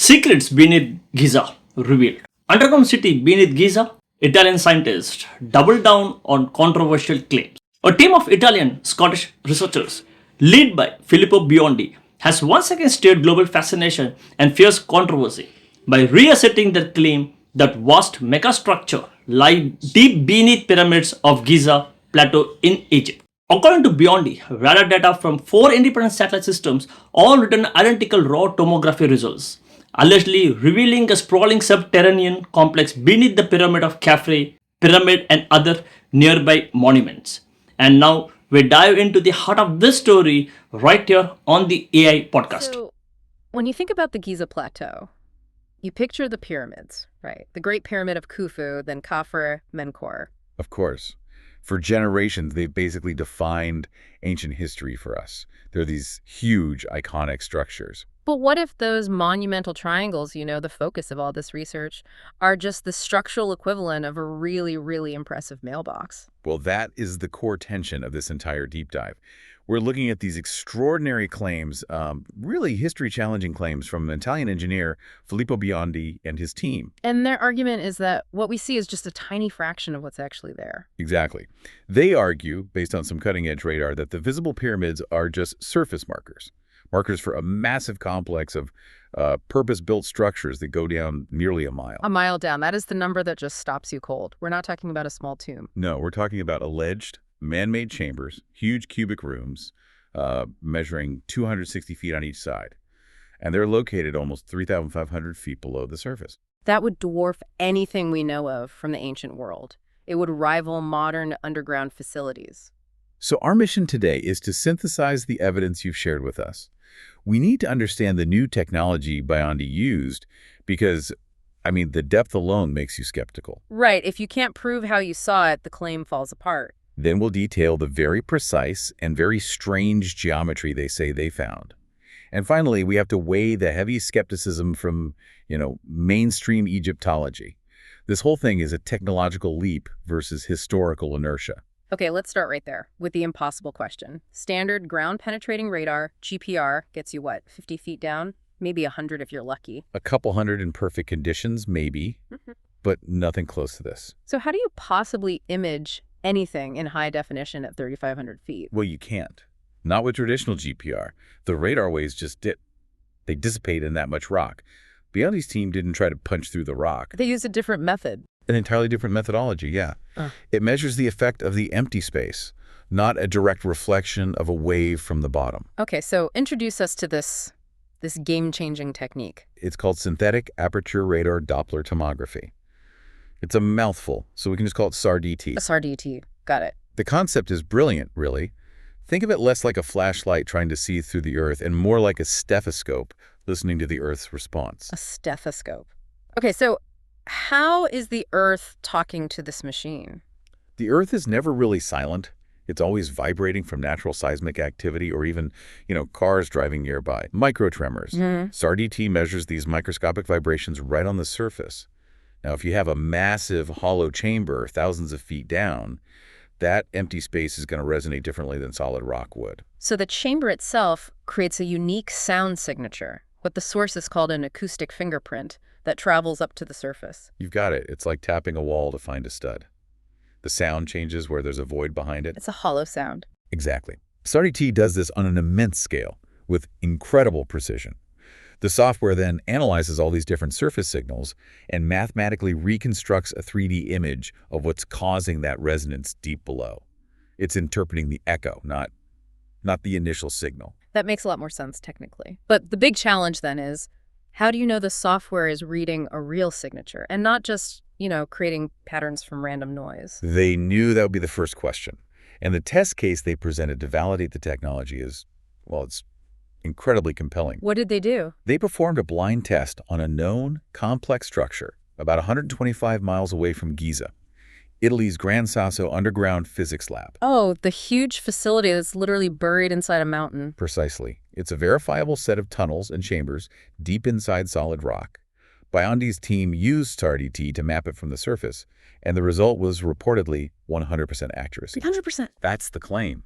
Secrets beneath Giza revealed. Underground city beneath Giza, Italian scientists doubled down on controversial claims. A team of Italian Scottish researchers, led by Filippo Biondi, has once again stirred global fascination and fierce controversy by reasserting their claim that vast megastructure lie deep beneath pyramids of Giza Plateau in Egypt. According to Biondi, radar data from four independent satellite systems all returned identical raw tomography results, allegedly revealing a sprawling subterranean complex beneath the pyramid of Khafre, pyramid and other nearby monuments. And now we dive into the heart of this story right here on the AI podcast. So, when you think about the Giza Plateau, you picture the pyramids, right? The Great Pyramid of Khufu, then Khafre, Menkaure. Of course. For generations, they've basically defined ancient history for us. They're these huge, iconic structures. But what if those monumental triangles, the focus of all this research, are just the structural equivalent of a really, really impressive mailbox? Well, that is the core tension of this entire deep dive. We're looking at these extraordinary claims, really history-challenging claims from an Italian engineer, Filippo Biondi, and his team. And their argument is that what we see is just a tiny fraction of what's actually there. Exactly. They argue, based on some cutting-edge radar, that the visible pyramids are just surface markers for a massive complex of purpose-built structures that go down nearly a mile. A mile down. That is the number that just stops you cold. We're not talking about a small tomb. No, we're talking about alleged man-made chambers, huge cubic rooms, measuring 260 feet on each side. And they're located almost 3,500 feet below the surface. That would dwarf anything we know of from the ancient world. It would rival modern underground facilities. So our mission today is to synthesize the evidence you've shared with us. We need to understand the new technology Biondi used because, the depth alone makes you skeptical. Right. If you can't prove how you saw it, the claim falls apart. Then we'll detail the very precise and very strange geometry they say they found. And finally, we have to weigh the heavy skepticism from, mainstream Egyptology. This whole thing is a technological leap versus historical inertia. Okay, let's start right there with the impossible question. Standard ground-penetrating radar, GPR, gets you what, 50 feet down? Maybe 100 if you're lucky. A couple hundred in perfect conditions, maybe, but nothing close to this. So how do you possibly image anything in high definition at 3,500 feet? Well, you can't. Not with traditional GPR. The radar waves just dip. They dissipate in that much rock. Biondi's team didn't try to punch through the rock. They used a different method. An entirely different methodology, yeah. It measures the effect of the empty space, not a direct reflection of a wave from the bottom. Okay, so introduce us to this game-changing technique. It's called synthetic aperture radar Doppler tomography. It's a mouthful, so we can just call it SAR-DT. A SAR-DT, got it. The concept is brilliant, really. Think of it less like a flashlight trying to see through the Earth and more like a stethoscope listening to the Earth's response. A stethoscope. Okay, so how is the Earth talking to this machine? The Earth is never really silent. It's always vibrating from natural seismic activity or even, cars driving nearby. Microtremors. SAR-DT measures these microscopic vibrations right on the surface. Now, if you have a massive hollow chamber thousands of feet down, that empty space is going to resonate differently than solid rock would. So the chamber itself creates a unique sound signature, what the source is called an acoustic fingerprint, that travels up to the surface. You've got it. It's like tapping a wall to find a stud. The sound changes where there's a void behind it. It's a hollow sound. Exactly. SAR-DT does this on an immense scale with incredible precision. The software then analyzes all these different surface signals and mathematically reconstructs a 3D image of what's causing that resonance deep below. It's interpreting the echo, not the initial signal. That makes a lot more sense technically. But the big challenge then is, how do you know the software is reading a real signature and not just, creating patterns from random noise? They knew that would be the first question. And the test case they presented to validate the technology is, it's incredibly compelling. What did they do? They performed a blind test on a known complex structure about 125 miles away from Giza, Italy's Gran Sasso underground physics lab. Oh, the huge facility that's literally buried inside a mountain. Precisely. It's a verifiable set of tunnels and chambers deep inside solid rock. Biondi's team used SAR-DT to map it from the surface, and the result was reportedly 100% accuracy. 100%. That's the claim.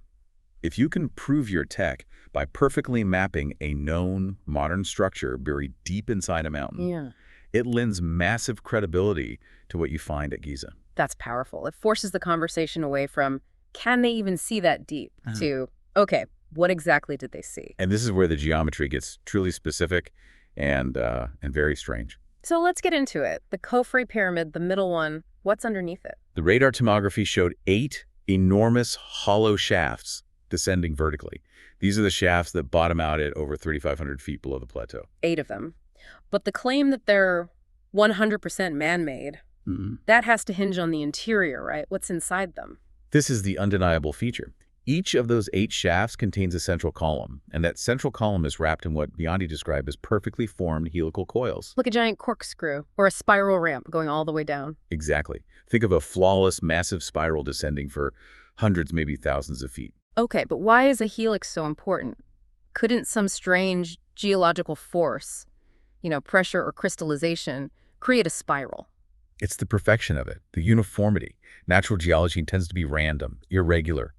If you can prove your tech by perfectly mapping a known modern structure buried deep inside a mountain, Yeah. it lends massive credibility to what you find at Giza. That's powerful. It forces the conversation away from, can they even see that deep, to, okay, what exactly did they see? And this is where the geometry gets truly specific and very strange. So let's get into it. The Khafre pyramid, the middle one, what's underneath it? The radar tomography showed 8 enormous hollow shafts descending vertically. These are the shafts that bottom out at over 3,500 feet below the plateau. 8 of them. But the claim that they're 100% man-made, that has to hinge on the interior, right? What's inside them? This is the undeniable feature. Each of those 8 shafts contains a central column, and that central column is wrapped in what Biondi described as perfectly formed helical coils. Like a giant corkscrew or a spiral ramp going all the way down. Exactly. Think of a flawless, massive spiral descending for hundreds, maybe thousands of feet. Okay, but why is a helix so important? Couldn't some strange geological force, pressure or crystallization, create a spiral? It's the perfection of it, the uniformity. Natural geology tends to be random, irregular.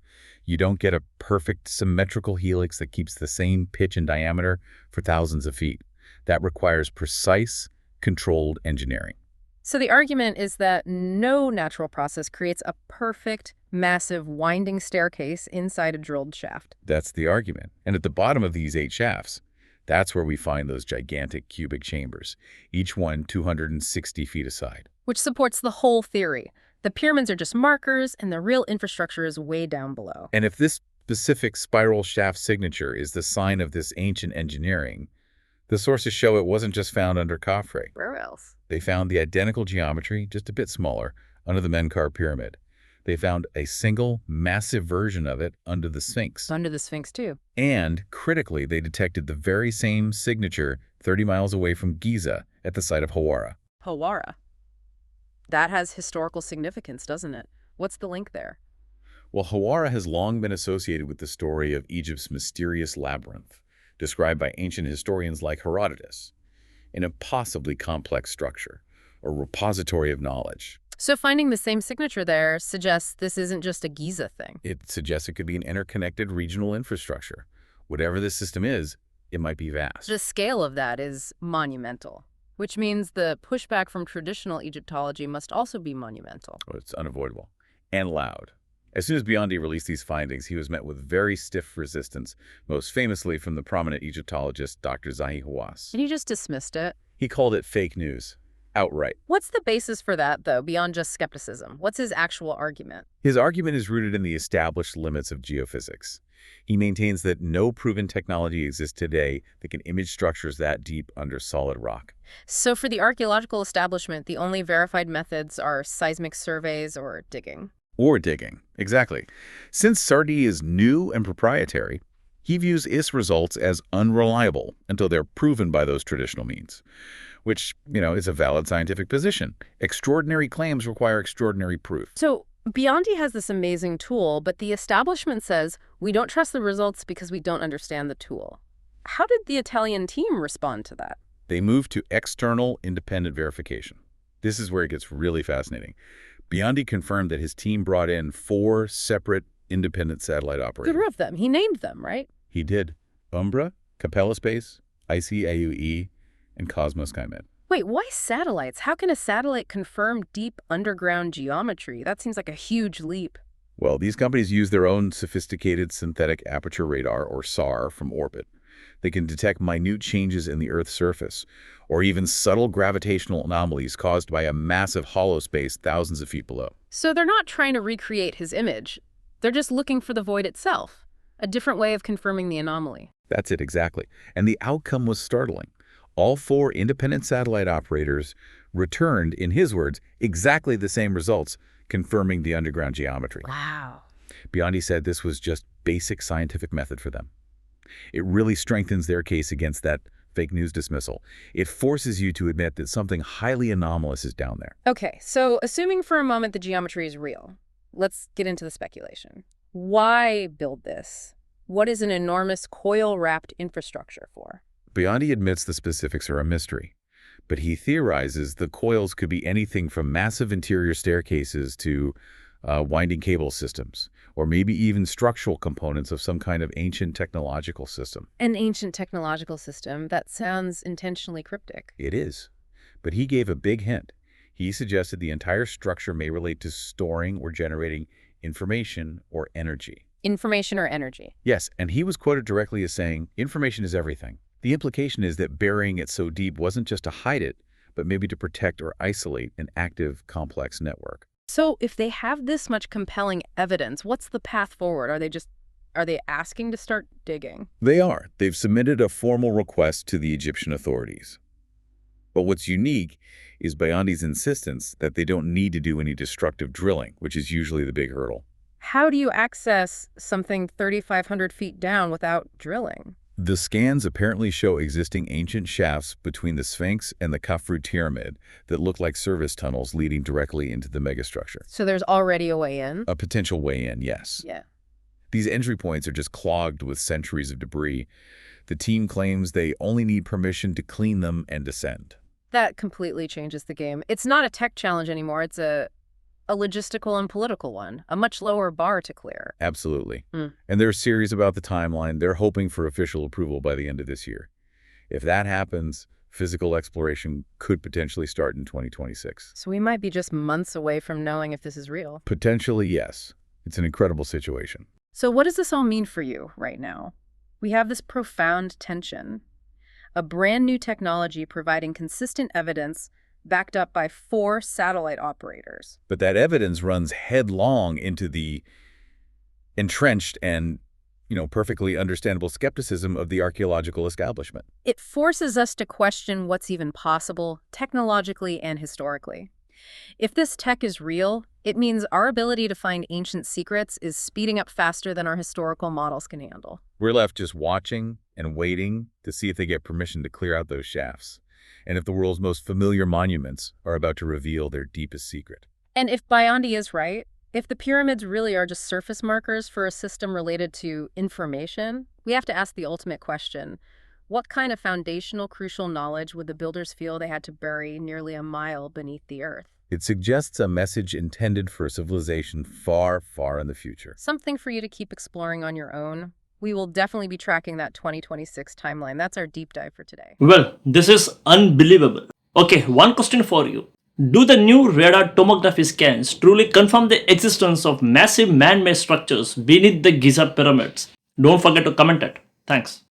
You don't get a perfect symmetrical helix that keeps the same pitch and diameter for thousands of feet. That requires precise, controlled engineering. So the argument is that no natural process creates a perfect, massive, winding staircase inside a drilled shaft. That's the argument. And at the bottom of these 8 shafts, that's where we find those gigantic cubic chambers, each one 260 feet aside. Which supports the whole theory. The pyramids are just markers, and the real infrastructure is way down below. And if this specific spiral shaft signature is the sign of this ancient engineering, the sources show it wasn't just found under Khafre. Where else? They found the identical geometry, just a bit smaller, under the Menkaure pyramid. They found a single, massive version of it under the Sphinx. Under the Sphinx, too. And, critically, they detected the very same signature 30 miles away from Giza at the site of Hawara. Hawara. That has historical significance, doesn't it? What's the link there? Well, Hawara has long been associated with the story of Egypt's mysterious labyrinth, described by ancient historians like Herodotus, an impossibly complex structure, a repository of knowledge. So finding the same signature there suggests this isn't just a Giza thing. It suggests it could be an interconnected regional infrastructure. Whatever this system is, it might be vast. The scale of that is monumental, which means the pushback from traditional Egyptology must also be monumental. Oh, it's unavoidable. And loud. As soon as Biondi released these findings, he was met with very stiff resistance, most famously from the prominent Egyptologist Dr. Zahi Hawass. And he just dismissed it. He called it fake news. Outright. What's the basis for that, though, beyond just skepticism? What's his actual argument? His argument is rooted in the established limits of geophysics. He maintains that no proven technology exists today that can image structures that deep under solid rock. So for the archaeological establishment, the only verified methods are seismic surveys or digging. Or digging, exactly. Since SARDI is new and proprietary, he views its results as unreliable until they're proven by those traditional means, which, is a valid scientific position. Extraordinary claims require extraordinary proof. So Biondi has this amazing tool, but the establishment says we don't trust the results because we don't understand the tool. How did the Italian team respond to that? They moved to external independent verification. This is where it gets really fascinating. Biondi confirmed that his team brought in 4 separate independent satellite operators. Good of them. He named them, right? He did. Umbra, Capella Space, ICAUE, and Cosmos SkyMed. Wait, why satellites? How can a satellite confirm deep underground geometry? That seems like a huge leap. Well, these companies use their own sophisticated synthetic aperture radar, or SAR, from orbit. They can detect minute changes in the Earth's surface, or even subtle gravitational anomalies caused by a massive hollow space thousands of feet below. So they're not trying to recreate his image. They're just looking for the void itself, a different way of confirming the anomaly. That's it, exactly. And the outcome was startling. All 4 independent satellite operators returned, in his words, exactly the same results, confirming the underground geometry. Wow. Biondi said this was just basic scientific method for them. It really strengthens their case against that fake news dismissal. It forces you to admit that something highly anomalous is down there. Okay, so assuming for a moment the geometry is real, let's get into the speculation. Why build this? What is an enormous coil-wrapped infrastructure for? Biondi admits the specifics are a mystery, but he theorizes the coils could be anything from massive interior staircases to winding cable systems, or maybe even structural components of some kind of ancient technological system. An ancient technological system? That sounds intentionally cryptic. It is. But he gave a big hint. He suggested the entire structure may relate to storing or generating information or energy. Information or energy? Yes, and he was quoted directly as saying, information is everything. The implication is that burying it so deep wasn't just to hide it, but maybe to protect or isolate an active, complex network. So if they have this much compelling evidence, what's the path forward? Are they asking to start digging? They are. They've submitted a formal request to the Egyptian authorities. But what's unique is Biondi's insistence that they don't need to do any destructive drilling, which is usually the big hurdle. How do you access something 3,500 feet down without drilling? The scans apparently show existing ancient shafts between the Sphinx and the Khafre Pyramid that look like service tunnels leading directly into the megastructure. So there's already a way in? A potential way in, yes. Yeah. These entry points are just clogged with centuries of debris. The team claims they only need permission to clean them and descend. That completely changes the game. It's not a tech challenge anymore. It's a logistical and political one, a much lower bar to clear. Absolutely. And they're serious about the timeline. They're hoping for official approval by the end of this year. If that happens, physical exploration could potentially start in 2026. So we might be just months away from knowing if this is real. Potentially, yes. It's an incredible situation. So what does this all mean for you right now? We have this profound tension. A brand new technology providing consistent evidence backed up by 4 satellite operators. But that evidence runs headlong into the entrenched and, perfectly understandable skepticism of the archaeological establishment. It forces us to question what's even possible, technologically and historically. If this tech is real, it means our ability to find ancient secrets is speeding up faster than our historical models can handle. We're left just watching and waiting to see if they get permission to clear out those shafts, and if the world's most familiar monuments are about to reveal their deepest secret. And if Biondi is right, if the pyramids really are just surface markers for a system related to information, we have to ask the ultimate question. What kind of foundational, crucial knowledge would the builders feel they had to bury nearly a mile beneath the earth? It suggests a message intended for a civilization far, far in the future. Something for you to keep exploring on your own. We will definitely be tracking that 2026 timeline. That's our deep dive for today. Well, this is unbelievable. Okay, one question for you. Do the new radar tomography scans truly confirm the existence of massive man-made structures beneath the Giza pyramids? Don't forget to comment it. Thanks.